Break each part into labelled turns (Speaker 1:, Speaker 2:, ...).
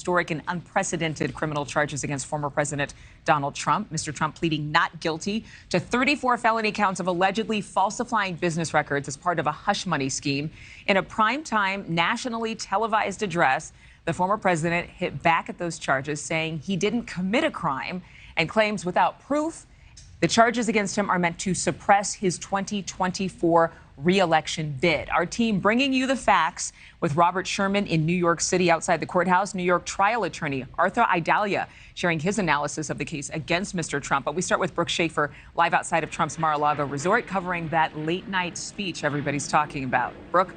Speaker 1: historic and unprecedented criminal charges against former President Donald Trump. Mr. Trump pleading not guilty to 34 felony counts of allegedly falsifying business records as part of a hush money scheme. In a primetime, nationally televised address, the former president hit back at those charges, saying he didn't commit a crime and claims without proof the charges against him are meant to suppress his 2024 re-election bid. Our team bringing you the facts with Robert Sherman in New York City outside the courthouse. New York trial attorney Arthur Idalia sharing his analysis of the case against Mr. Trump. But we start with Brooke Schaefer live outside of Trump's Mar-a-Lago resort covering that late night speech everybody's talking about. Brooke?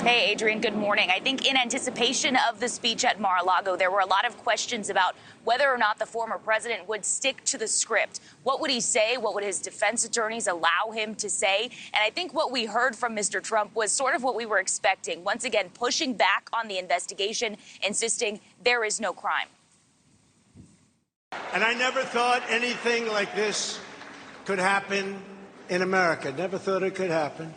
Speaker 2: Hey, Adrienne, good morning. I think in anticipation of the speech at Mar-a-Lago, there were a lot of questions about whether or not the former president would stick to the script. What would he say? What would his defense attorneys allow him to say? And I think what we heard from Mr. Trump was sort of what we were expecting. Once again, pushing back on the investigation, insisting there is no crime.
Speaker 3: And I never thought anything like this could happen in America. Never thought it could happen.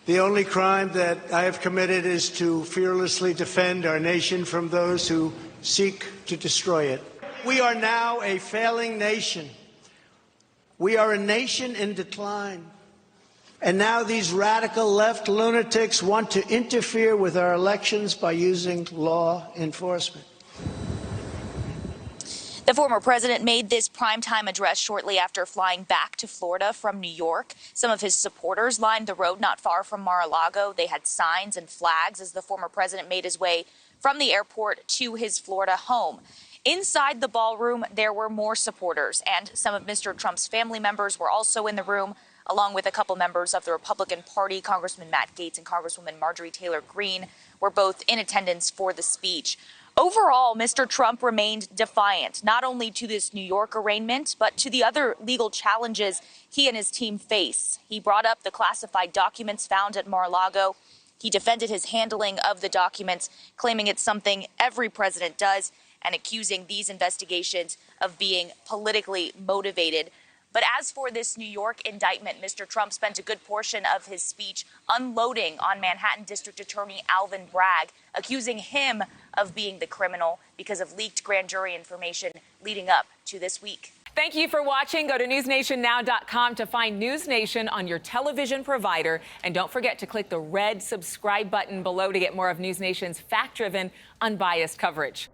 Speaker 3: The only crime that I have committed is to fearlessly defend our nation from those who seek to destroy it. We are now a failing nation. We are a nation in decline. And now these radical left lunatics want to interfere with our elections by using law enforcement.
Speaker 2: The former president made this primetime address shortly after flying back to Florida from New York. Some of his supporters lined the road not far from Mar-a-Lago. They had signs and flags as the former president made his way from the airport to his Florida home. Inside the ballroom, there were more supporters, and some of Mr. Trump's family members were also in the room, along with a couple members of the Republican Party. Congressman Matt Gaetz and Congresswoman Marjorie Taylor Greene were both in attendance for the speech. Overall, Mr. Trump remained defiant, not only to this New York arraignment, but to the other legal challenges he and his team face. He brought up the classified documents found at Mar-a-Lago. He defended his handling of the documents, claiming it's something every president does, and accusing these investigations of being politically motivated. But as for this New York indictment, Mr. Trump spent a good portion of his speech unloading on Manhattan District Attorney Alvin Bragg, accusing him of being the criminal because of leaked grand jury information leading up to this week.
Speaker 1: Thank you for watching. Go to newsnationnow.com to find NewsNation on your television provider. And don't forget to click the red subscribe button below to get more of NewsNation's fact-driven, unbiased coverage.